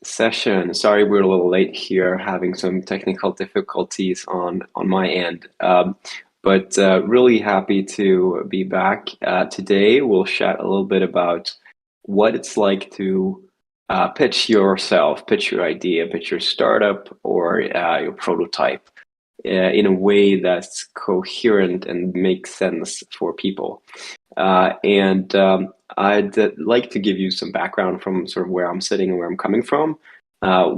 session. Sorry, we're a little late here, having some technical difficulties on my end. But really happy to be back. Today, we'll chat a little bit about what it's like to pitch yourself, pitch your idea, pitch your startup or your prototype in a way that's coherent and makes sense for people. And I'd like to give you some background from sort of where I'm sitting and where I'm coming from,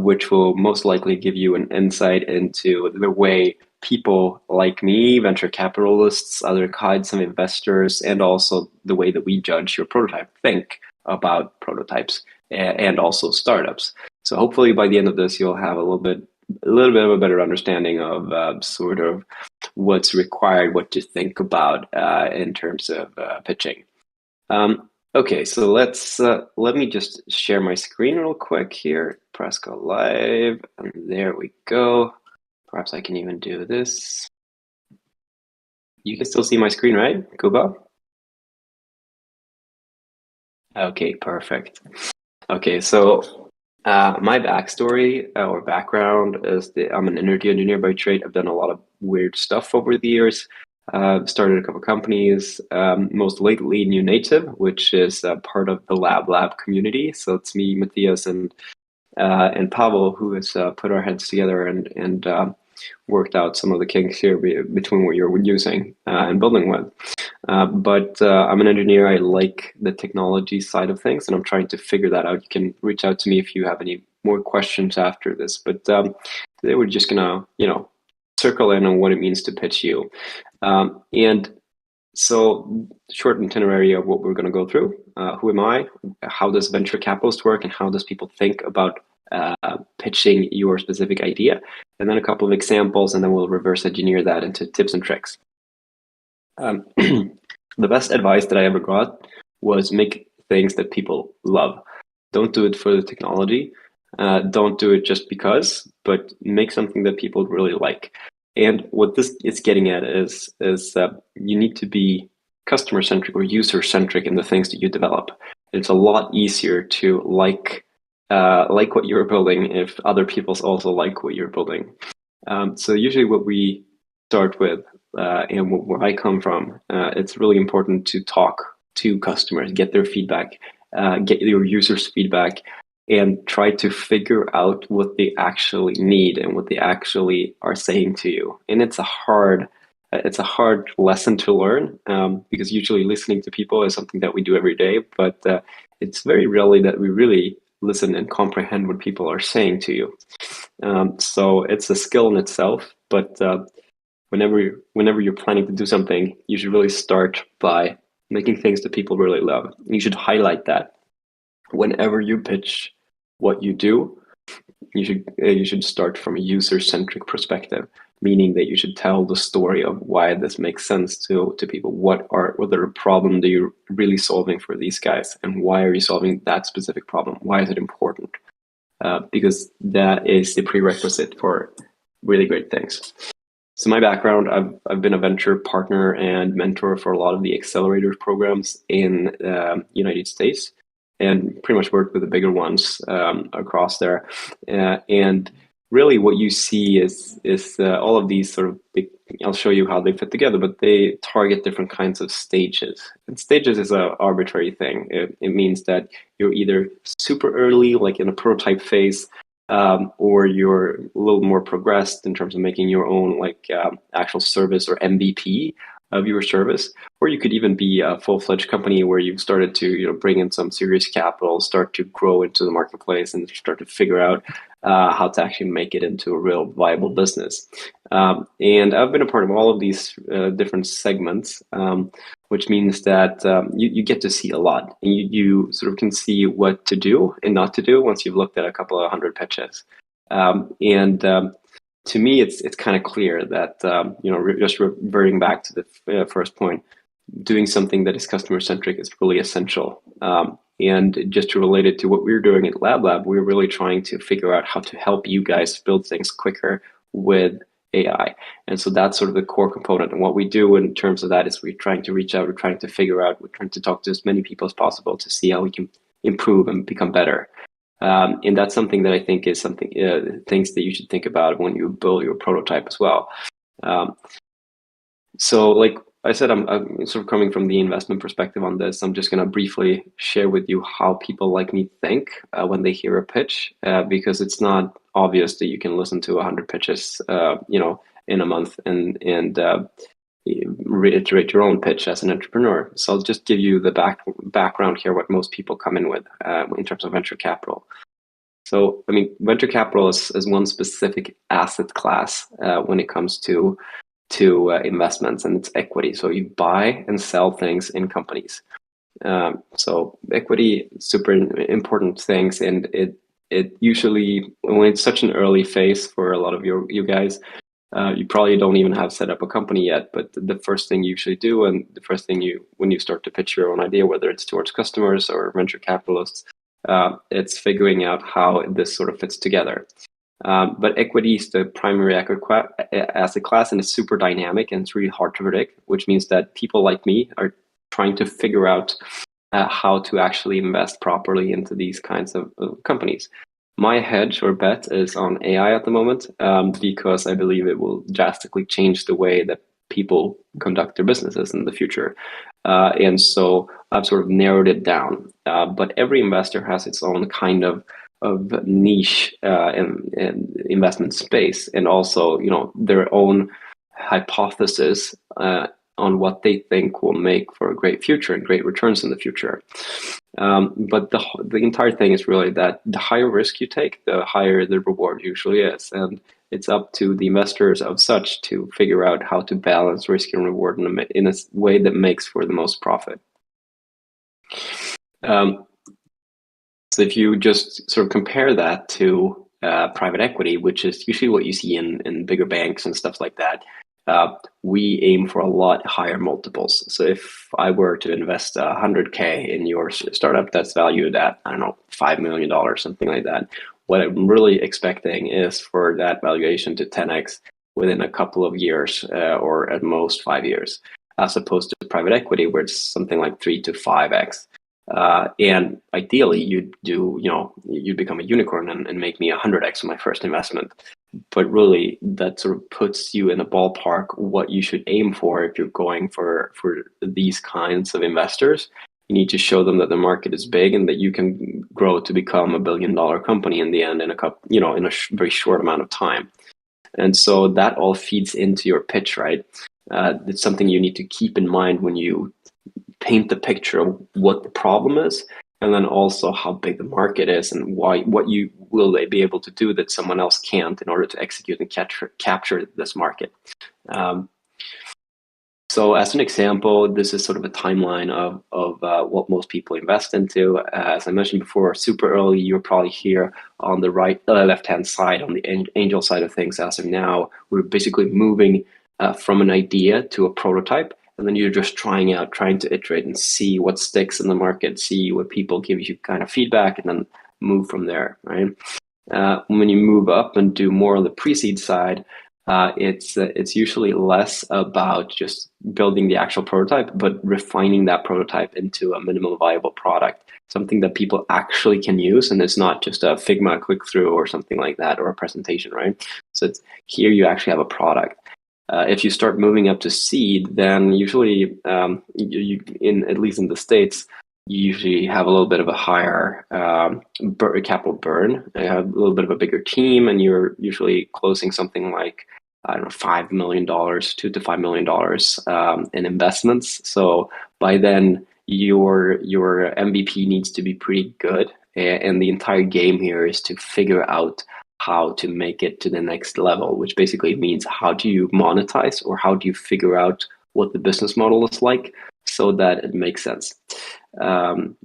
which will most likely give you an insight into the way people like me, venture capitalists, other kinds of investors, and also the way that we judge your prototype, think about prototypes and also startups. So hopefully by the end of this, you'll have a little bit of a better understanding of sort of what's required, what to think about in terms of pitching. Okay, so let me just share my screen real quick here. Press go live, and there we go. Perhaps I can even do this. You can still see my screen, right, Kuba? Okay, perfect. Okay, so my backstory or background is that I'm an energy engineer by trade. I've done a lot of weird stuff over the years. Started a couple companies, most lately New Native, which is part of the Lab community. So it's me, Matthias, and Pavel, who has put our heads together and worked out some of the kinks here between what you're using and building with. But I'm an engineer. I like the technology side of things, and I'm trying to figure that out. You can reach out to me if you have any more questions after this. But today we're just gonna, circle in on what it means to pitch you. And so, short itinerary of what we're going to go through. Who am I? How does venture capitalist work, and how does people think about pitching your specific idea? And then a couple of examples, and then we'll reverse engineer that into tips and tricks. The best advice that I ever got was make things that people love. Don't do it for the technology. Don't do it just because, but make something that people really like. And what this is getting at is that you need to be customer-centric or user-centric in the things that you develop. It's a lot easier to like what you're building if other people also like what you're building. So usually what we start with, and where I come from, it's really important to talk to customers, get their feedback, get your users' feedback, and try to figure out what they actually need and what they actually are saying to you. And it's a hard lesson to learn, because usually listening to people is something that we do every day, but it's very rarely that we really listen and comprehend what people are saying to you. So it's a skill in itself, but whenever you're planning to do something, you should really start by making things that people really love. You should highlight that. Whenever you pitch what you do, you should start from a user-centric perspective, meaning that you should tell the story of why this makes sense to people. What are the problem that you're really solving for these guys, and why are you solving that specific problem? Why is it important? Because that is the prerequisite for really great things. So my background, I've been a venture partner and mentor for a lot of the accelerator programs in United States, and pretty much worked with the bigger ones across there. And really what you see is all of these sort of big, I'll show you how they fit together, but they target different kinds of stages. And stages is an arbitrary thing. It means that you're either super early, like in a prototype phase, or you're a little more progressed in terms of making your own actual service or MVP of your service, or you could even be a full-fledged company where you've started to bring in some serious capital, start to grow into the marketplace, and start to figure out how to actually make it into a real viable business. And I've been a part of all of these different segments, which means that you get to see a lot, and you sort of can see what to do and not to do once you've looked at a couple of hundred pitches. To me, it's kind of clear that just reverting back to the first point, doing something that is customer centric is really essential. And just to relate it to what we're doing at Lab, we're really trying to figure out how to help you guys build things quicker with AI. And so that's sort of the core component. And what we do in terms of that is we're trying to reach out, we're trying to figure out, we're trying to talk to as many people as possible to see how we can improve and become better. And that's something that I think is something things that you should think about when you build your prototype as well. Um, so like I said, I'm sort of coming from the investment perspective on this. I'm just going to briefly share with you how people like me think when they hear a pitch, because it's not obvious that you can listen to 100 pitches, in a month and reiterate your own pitch as an entrepreneur. So I'll just give you the background here, what most people come in with in terms of venture capital. So, I mean, venture capital is one specific asset class when it comes to investments, and it's equity. So you buy and sell things in companies. So equity, super important things, and it usually, when it's such an early phase for a lot of you guys, you probably don't even have set up a company yet. But the first thing you usually do, and the first thing when you start to pitch your own idea, whether it's towards customers or venture capitalists, it's figuring out how this sort of fits together. But equity is the primary asset class, and it's super dynamic and it's really hard to predict, which means that people like me are trying to figure out how to actually invest properly into these kinds of companies. My hedge or bet is on AI at the moment, because I believe it will drastically change the way that people conduct their businesses in the future. And so I've sort of narrowed it down. But every investor has its own kind of niche and investment space, and also their own hypothesis on what they think will make for a great future and great returns in the future. But the entire thing is really that the higher risk you take, the higher the reward usually is, and it's up to the investors of such to figure out how to balance risk and reward in a way that makes for the most profit. So if you just sort of compare that to private equity, which is usually what you see in bigger banks and stuff like that, we aim for a lot higher multiples. So if I were to invest 100K in your startup that's valued at, I don't know, $5 million, something like that, what I'm really expecting is for that valuation to 10x within a couple of years, or at most 5 years, as opposed to private equity where it's something like 3 to 5x. And ideally, you'd become a unicorn and make me 100x on my first investment. But really, that sort of puts you in a ballpark what you should aim for if you're going for these kinds of investors. You need to show them that the market is big and that you can grow to become $1 billion company in the end in a very short amount of time. And so that all feeds into your pitch, right? It's something you need to keep in mind when you paint the picture of what the problem is, and then also how big the market is and what you will they be able to do that someone else can't in order to execute and capture this market. So as an example, this is sort of a timeline of what most people invest into. As I mentioned before, super early, you're probably here on the left-hand side, on the angel side of things. As of now, we're basically moving from an idea to a prototype. And then you're just trying to iterate and see what sticks in the market, see what people give you kind of feedback, and then move from there, right? When you move up and do more on the pre-seed side, it's usually less about just building the actual prototype, but refining that prototype into a minimal viable product, something that people actually can use, and it's not just a Figma click-through or something like that, or a presentation, right? So here you actually have a product. If you start moving up to seed, then usually, at least in the States, you usually have a little bit of a higher capital burn. You have a little bit of a bigger team, and you're usually closing something like, I don't know, $5 million, $2 to $5 million in investments. So by then, your MVP needs to be pretty good, and the entire game here is to figure out how to make it to the next level, which basically means how do you monetize, or how do you figure out what the business model is like so that it makes sense.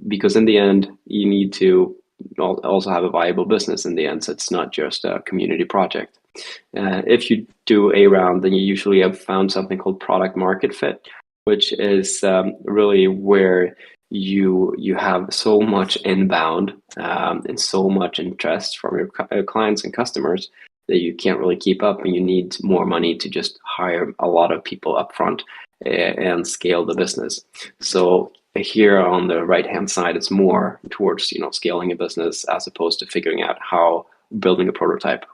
Because in the end, you need to also have a viable business in the end, so it's not just a community project. If you do a round, then you usually have found something called product market fit, which is really where you have so much inbound and so much interest from your clients and customers that you can't really keep up, and you need more money to just hire a lot of people up front and scale the business. So here on the right-hand side, it's more towards scaling a business as opposed to figuring out how building a prototype.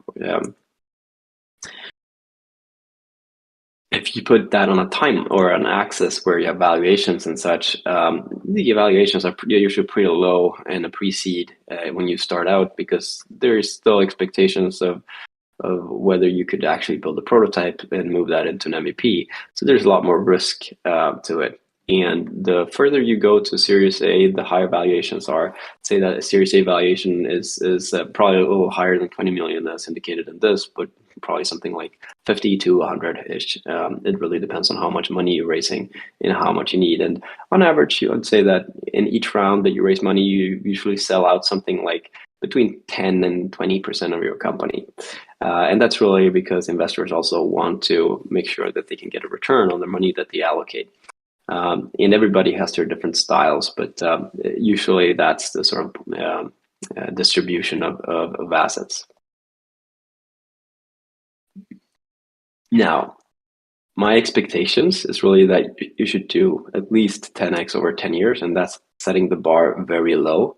If you put that on a time or an axis where you have valuations and such, the evaluations are usually pretty low in a pre-seed when you start out, because there's still expectations of whether you could actually build a prototype and move that into an MVP. So there's a lot more risk to it. And the further you go to Series A, the higher valuations are. Say that a Series A valuation is probably a little higher than 20 million as indicated in this, but probably something like 50 to 100-ish. It really depends on how much money you're raising and how much you need. And on average, you would say that in each round that you raise money, you usually sell out something like between 10 and 20% of your company. And that's really because investors also want to make sure that they can get a return on the money that they allocate. And everybody has their different styles, but usually that's the sort of distribution of assets. Now, my expectations is really that you should do at least 10x over 10 years, and that's setting the bar very low.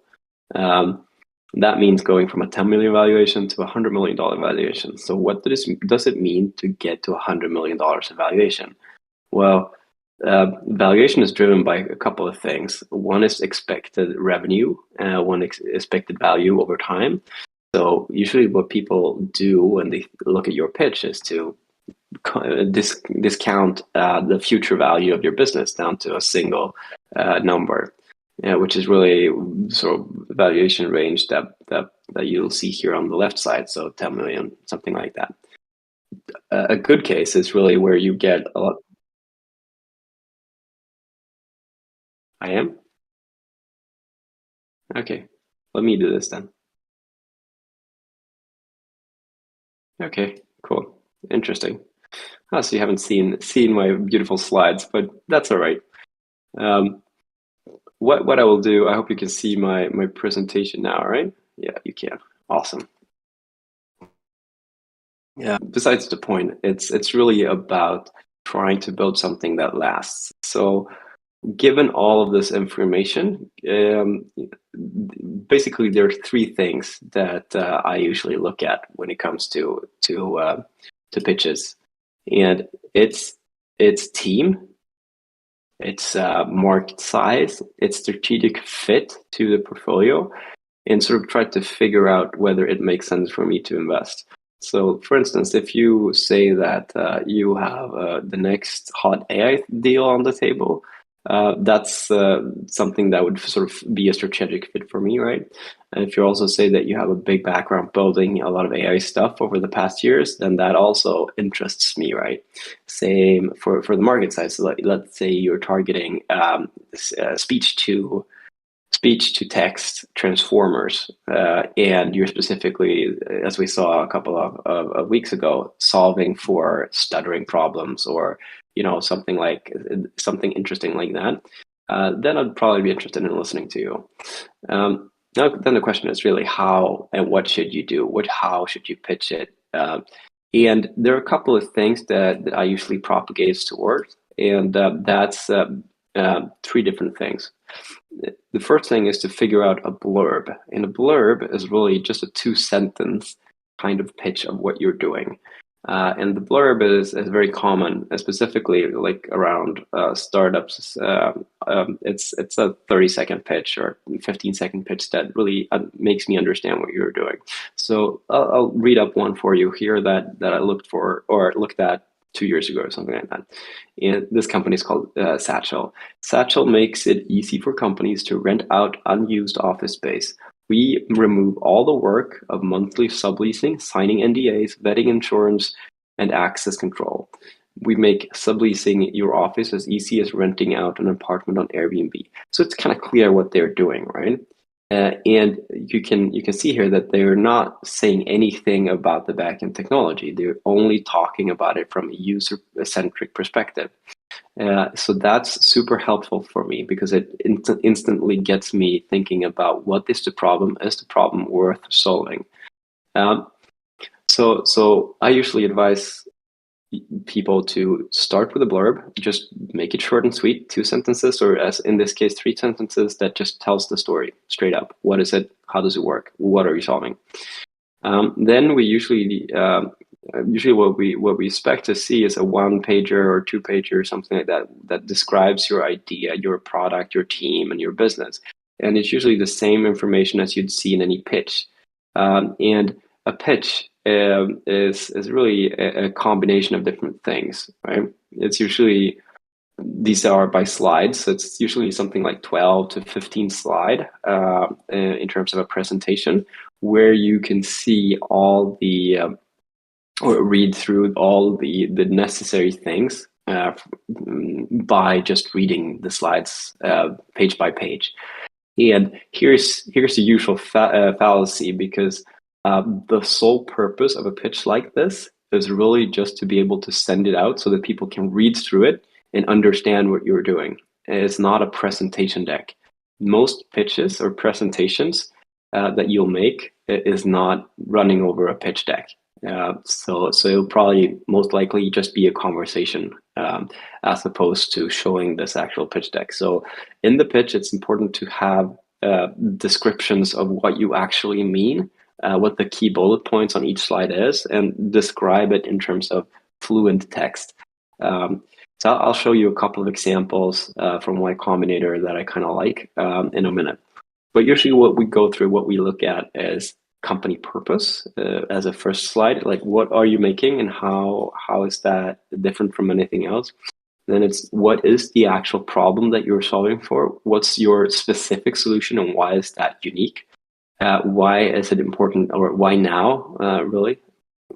That means going from a 10 million valuation to a $100 million valuation. So what does it mean to get to $100 million in valuation? Well, valuation is driven by a couple of things. One is expected revenue, one expected value over time. So usually what people do when they look at your pitch is to discount the future value of your business down to a single number, which is really sort of valuation range that you'll see here on the left side. So 10 million, something like that. A good case is really where you get a lot. I am? Okay, let me do this then. Okay, cool. Interesting. Oh, so you haven't seen my beautiful slides, but that's all right. What I will do, I hope you can see my presentation now, right? Yeah, you can. Awesome. Yeah, besides the point, it's really about trying to build something that lasts. So given all of this information, basically there are three things that I usually look at when it comes to pitches, and it's team, it's market size, it's strategic fit to the portfolio, and sort of try to figure out whether it makes sense for me to invest. So, for instance, if you say that you have the next hot AI deal on the table, that's something that would sort of be a strategic fit for me, right? And if you also say that you have a big background building a lot of AI stuff over the past years, then that also interests me, right? Same for the market size. So let's say you're targeting speech to text transformers, and you're specifically, as we saw a couple of weeks ago, solving for stuttering problems, or something interesting like that, then I'd probably be interested in listening to you. Now, then the question is really how and what should you do? How should you pitch it? And there are a couple of things that I usually propagate towards, and that's three different things. The first thing is to figure out a blurb. And a blurb is really just a 2-sentence kind of pitch of what you're doing. And the blurb is very common, specifically like around startups. It's a 30-second pitch or 15-second pitch that really makes me understand what you're doing. So I'll read up one for you here that I looked at 2 years ago or something like that. And this company is called Satchel. Satchel makes it easy for companies to rent out unused office space. We remove all the work of monthly subleasing, signing NDAs, vetting insurance, and access control. We make subleasing your office as easy as renting out an apartment on Airbnb. So it's kind of clear what they're doing, right? And you can see here that they're not saying anything about the backend technology. They're only talking about it from a user-centric perspective. So that's super helpful for me because it instantly gets me thinking about what is the problem? Is the problem worth solving? So I usually advise people to start with a blurb, just make it short and sweet, 2 sentences, or as in this case, 3 sentences that just tells the story straight up. What is it? How does it work? What are you solving? Then we usually what we expect to see is a 1-pager or 2-pager or something like that that describes your idea, your product, your team, and your business. And it's usually the same information as you'd see in any pitch. And a pitch is really a combination of different things, right? It's usually these are by slides, so it's usually something like 12 to 15 slide in terms of a presentation, where you can see all the or read through all the necessary things by just reading the slides page by page. And here's the usual fallacy, because the sole purpose of a pitch like this is really just to be able to send it out so that people can read through it and understand what you're doing. It's not a presentation deck. Most pitches or presentations that you'll make is not running over a pitch deck. So it'll probably most likely just be a conversation as opposed to showing this actual pitch deck. So in the pitch, it's important to have descriptions of what you actually mean, what the key bullet points on each slide is, and describe it in terms of fluent text. So I'll show you a couple of examples from Y Combinator that I kind of like in a minute. But usually what we go through, what we look at is company purpose as a first slide. Like, what are you making and how is that different from anything else? Then it's what is the actual problem that you're solving for? What's your specific solution and why is that unique? Why is it important, or why now, really?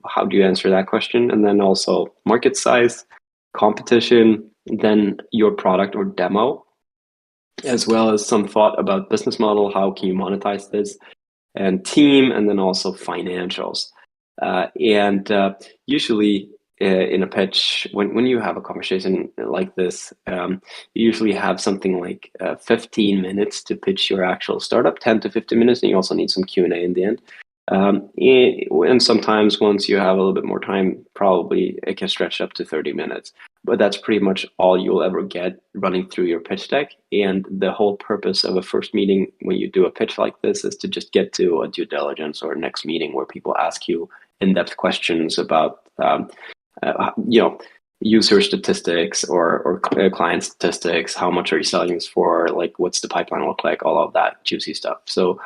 How do you answer that question? And then also market size, competition, then your product or demo, as well as some thought about business model, how can you monetize this, and team, and then also financials. Usually in a pitch, when you have a conversation like this, you usually have something like 15 minutes to pitch your actual startup, 10 to 15 minutes, and you also need some Q&A in the end. And sometimes once you have a little bit more time, probably it can stretch up to 30 minutes. But that's pretty much all you'll ever get running through your pitch deck. And the whole purpose of a first meeting when you do a pitch like this is to just get to a due diligence or next meeting where people ask you in-depth questions about, user statistics or client statistics. How much are you selling this for? Like, what's the pipeline look like? All of that juicy stuff. So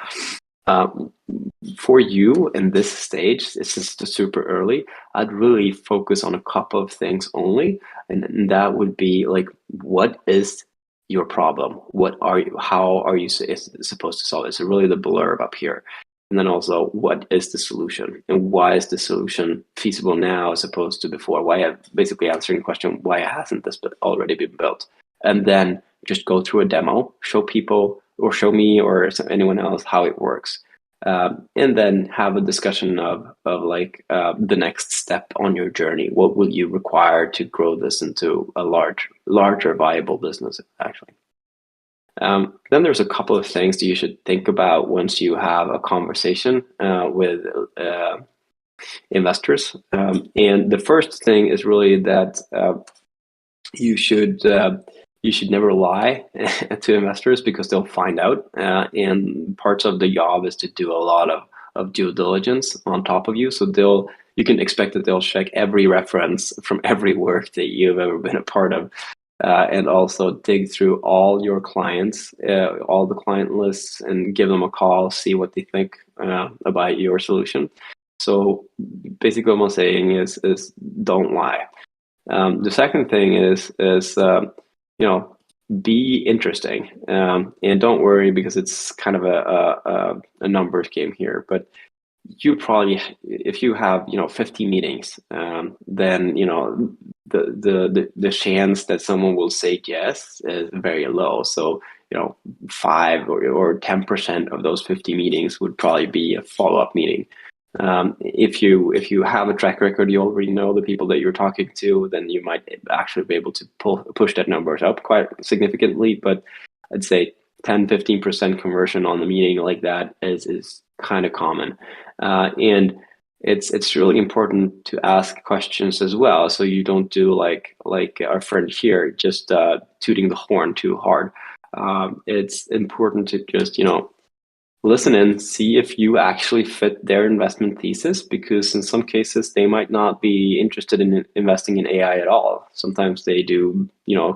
for you in this stage, it's just super early. I'd really focus on a couple of things only, and that would be like, what is your problem? How are you supposed to solve it? So really the blurb up here. And then also, what is the solution, and why is the solution feasible now as opposed to before? Basically answering the question, why hasn't this already been built? And then just go through a demo, show people or show me or anyone else how it works. And then have a discussion of the next step on your journey. What will you require to grow this into a larger viable business, actually? Then there's a couple of things that you should think about once you have a conversation with investors. And the first thing is really that you should never lie to investors, because they'll find out. And parts of the job is to do a lot of due diligence on top of you. So you can expect that they'll check every reference from every work that you've ever been a part of. And also dig through all your clients, all the client lists, and give them a call, see what they think about your solution. So basically what I'm saying is don't lie. The second thing is be interesting, and don't worry, because it's kind of a numbers game here. But you probably, if you have 50 meetings, then the chance that someone will say yes is very low. So 5 or 10% of those 50 meetings would probably be a follow-up meeting. If you have a track record, you already know the people that you're talking to, then you might actually be able to push that numbers up quite significantly. But I'd say 10-15% conversion on the meeting like that is kind of common. And it's really important to ask questions as well, so you don't do like our friend here, just tooting the horn too hard. It's important to just listen and see if you actually fit their investment thesis, because in some cases they might not be interested in investing in AI at all. Sometimes they do,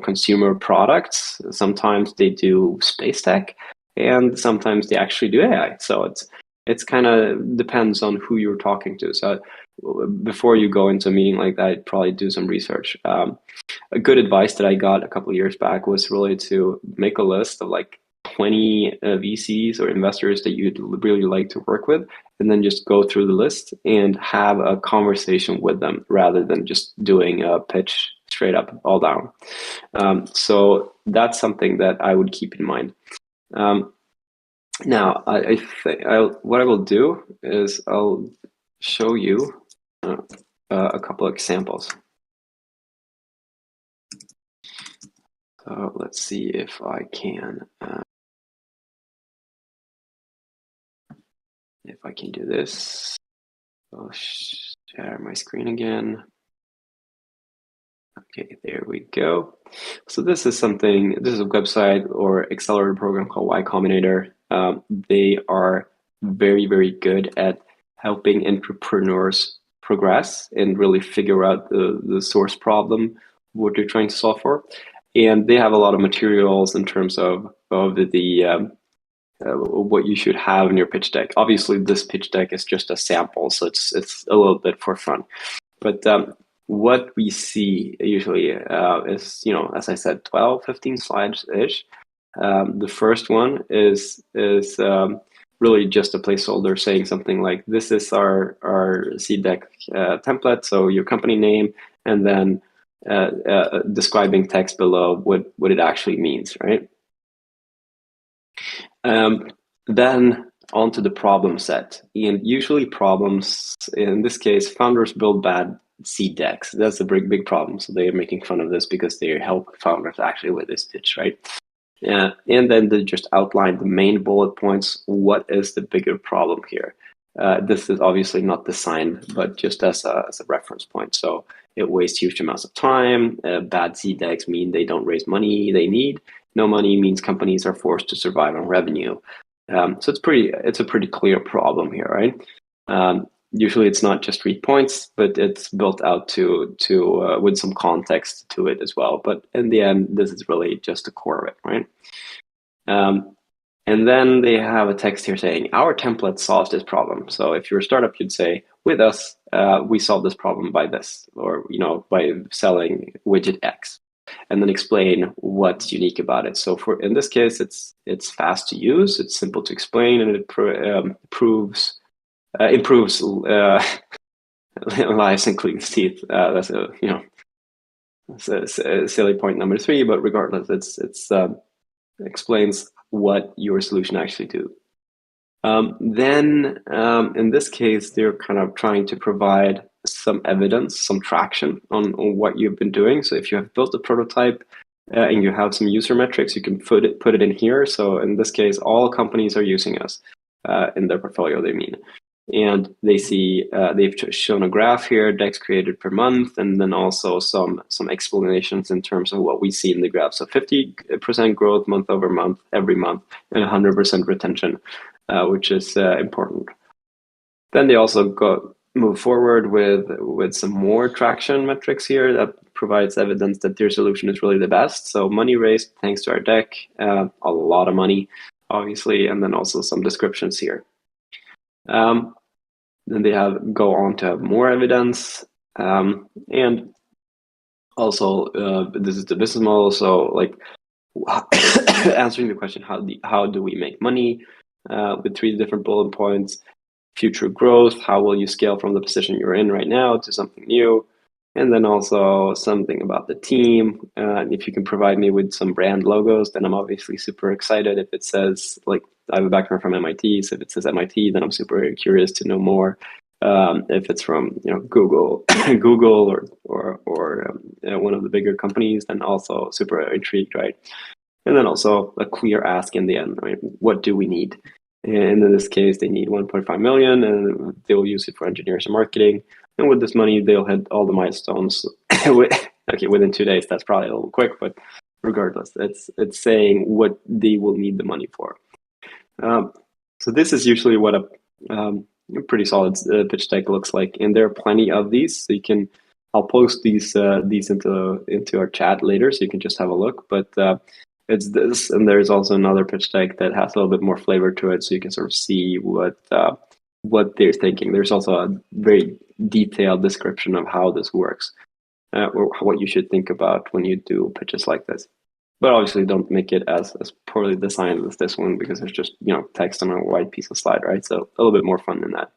consumer products, sometimes they do space tech, and sometimes they actually do AI. So it's kind of depends on who you're talking to. So before you go into a meeting like that, probably do some research. A good advice that I got a couple of years back was really to make a list of like 20 VCs or investors that you'd really like to work with, and then just go through the list and have a conversation with them rather than just doing a pitch straight up, all down. So that's something that I would keep in mind. Now, I think what I will do is I'll show you a couple of examples. So let's see if I can do this. I'll share my screen again. Okay, there we go. So this is a website or accelerator program called Y Combinator. They are very, very good at helping entrepreneurs progress and really figure out the source problem, what they're trying to solve for. And they have a lot of materials in terms of the what you should have in your pitch deck. Obviously, this pitch deck is just a sample, so it's a little bit for fun. But what we see usually is, as I said, 12, 15 slides-ish. The first one is really just a placeholder saying something like, this is our seed deck template, so your company name, and then describing text below what it actually means, right? Then onto the problem set. And usually problems, in this case, founders build bad seed decks. That's a big problem. So they are making fun of this because they help founders actually with this pitch, right? And then they just outline the main bullet points. What is the bigger problem here? This is obviously not designed, but just as a reference point. So it wastes huge amounts of time. Bad seed decks mean they don't raise money they need. No money means companies are forced to survive on revenue. So it's a pretty clear problem here, right? Usually it's not just 3 points, but it's built out to with some context to it as well. But in the end, this is really just the core of it, right? And then they have a text here saying, our template solves this problem. So if you're a startup, you'd say, with us, we solve this problem by this, or by selling widget X, and then explain what's unique about it. So in this case, it's fast to use, it's simple to explain, and it improves lives and cleans teeth. That's a silly point number 3, but regardless, it's explains what your solution actually do. Then in this case, they're kind of trying to provide some evidence, some traction on what you've been doing. So if you have built a prototype and you have some user metrics, you can put it in here. So in this case, all companies are using us in their portfolio, they mean. And they see they've shown a graph here, decks created per month, and then also some explanations in terms of what we see in the graph. So 50% growth month over month, every month, and 100% retention, which is important. Then they also move forward with some more traction metrics here that provides evidence that their solution is really the best. So money raised thanks to our deck, a lot of money, obviously, and then also some descriptions here. Then they go on to have more evidence, and also this is the business model. So like answering the question, how do we make money, with 3 different bullet points. Future growth, how will you scale from the position you're in right now to something new? And then also something about the team. If you can provide me with some brand logos, then I'm obviously super excited. If it says, like, I have a background from MIT, so if it says MIT, then I'm super curious to know more. If it's from Google, Google or one of the bigger companies, then also super intrigued, right? And then also a clear ask in the end, right? What do we need? And in this case, they need 1.5 million, and they'll use it for engineers and marketing. And with this money, they'll hit all the milestones. Okay, within 2 days. That's probably a little quick, but regardless, it's saying what they will need the money for. So this is usually what a pretty solid pitch deck looks like, and there are plenty of these. So I'll post these into our chat later, so you can just have a look. But it's this, and there's also another pitch deck that has a little bit more flavor to it, so you can sort of see what they're thinking. There's also a very detailed description of how this works, or what you should think about when you do pitches like this. But obviously, don't make it as poorly designed as this one, because there's just text on a white piece of slide, right? So a little bit more fun than that.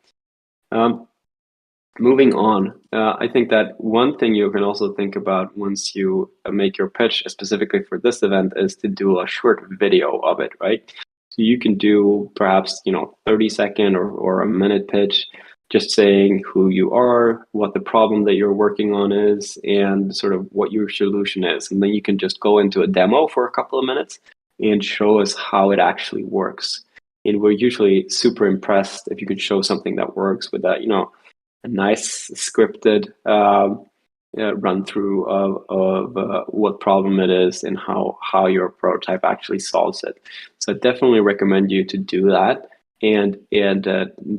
Moving on, I think that one thing you can also think about once you make your pitch, specifically for this event, is to do a short video of it, right? So you can do perhaps 30-second or a minute pitch, just saying who you are, what the problem that you're working on is, and sort of what your solution is. And then you can just go into a demo for a couple of minutes and show us how it actually works. And we're usually super impressed if you could show something that works with that, a nice scripted run through of what problem it is and how your prototype actually solves it. So I definitely recommend you to do that and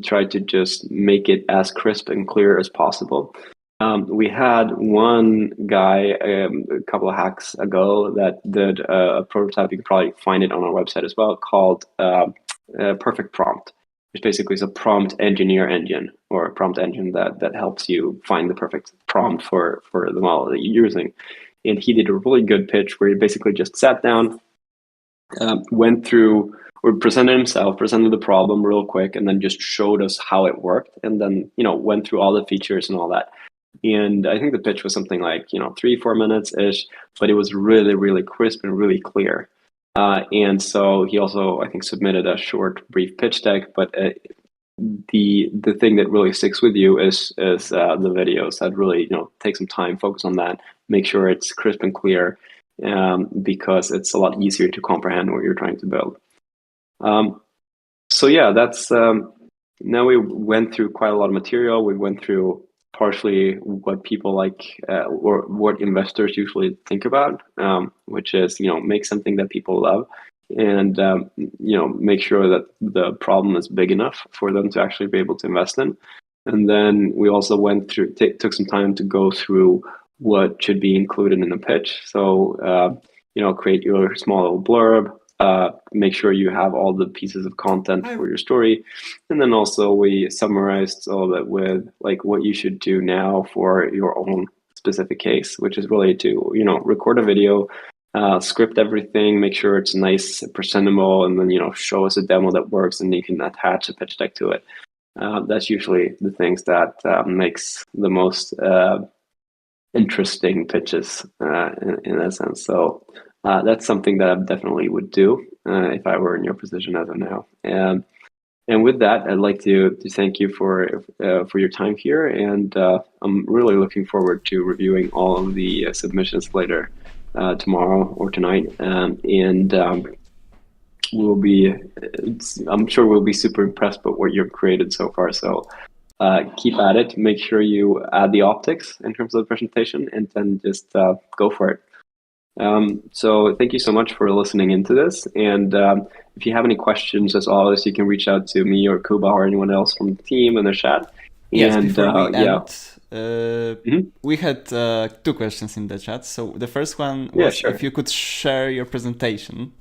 try to just make it as crisp and clear as possible. We had one guy a couple of hacks ago that did a prototype. You can probably find it on our website as well, called Perfect Prompt, which basically is a prompt engineer engine, or a prompt engine that helps you find the perfect prompt for the model that you're using. And he did a really good pitch where he basically just sat down, went through, or presented himself, presented the problem real quick, and then just showed us how it worked, and then went through all the features and all that. And I think the pitch was something like 3-4 minutes ish, but it was really, really crisp and really clear. And so he also, I think, submitted a short, brief pitch deck. But the thing that really sticks with you is the videos. That really take some time, focus on that, make sure it's crisp and clear, because it's a lot easier to comprehend what you're trying to build. So yeah, that's now we went through quite a lot of material. We went through partially what people like, or what investors usually think about, which is make something that people love, and make sure that the problem is big enough for them to actually be able to invest in. And then we also went through, took some time to go through what should be included in the pitch. So create your small little blurb. Make sure you have all the pieces of content for your story. And then also we summarized all of it with like what you should do now for your own specific case, which is really to, record a video, script everything, make sure it's nice, presentable, and then, show us a demo that works, and you can attach a pitch deck to it. That's usually the things that makes the most interesting pitches in that sense. So that's something that I definitely would do if I were in your position as of now. And with that, I'd like to thank you for your time here, and I'm really looking forward to reviewing all of the submissions later tomorrow or tonight, and I'm sure we'll be super impressed by what you've created so far. So keep at it. Make sure you add the optics in terms of the presentation, and then just go for it. So thank you so much for listening into this. And if you have any questions, as always, you can reach out to me or Kuba or anyone else from the team in the chat. Yes, and before we end, we had 2 questions in the chat. So the first one was if you could share your presentation.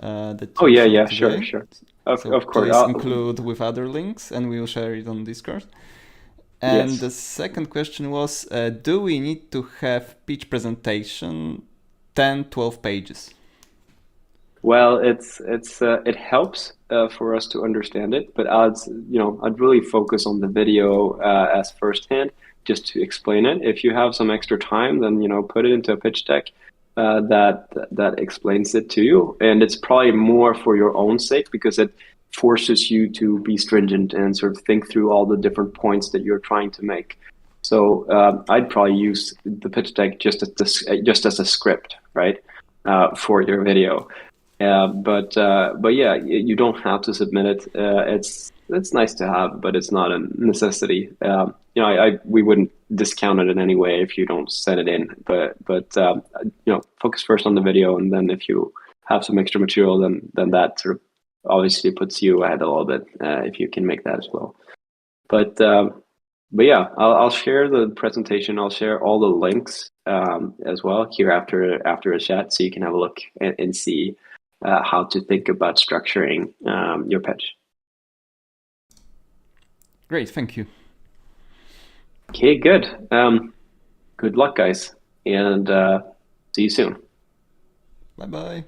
Sure. Of course. Please include with other links, and we will share it on Discord. And the second question was, do we need to have pitch presentation 10-12 pages? Well, it helps for us to understand it, but I'd really focus on the video as firsthand, just to explain it. If you have some extra time, then put it into a pitch deck that explains it to you, and it's probably more for your own sake, because it forces you to be stringent and sort of think through all the different points that you're trying to make. So I'd probably use the pitch deck just as a script, right, for your video. But yeah, you don't have to submit it. It's nice to have, but it's not a necessity. We wouldn't discount it in any way if you don't send it in. But focus first on the video, and then if you have some extra material, then that sort of obviously puts you ahead a little bit if you can make that as well. But yeah, I'll share the presentation. I'll share all the links as well here after a chat, so you can have a look and see how to think about structuring your pitch. Great, thank you. Okay, good. Good luck, guys, and see you soon. Bye-bye.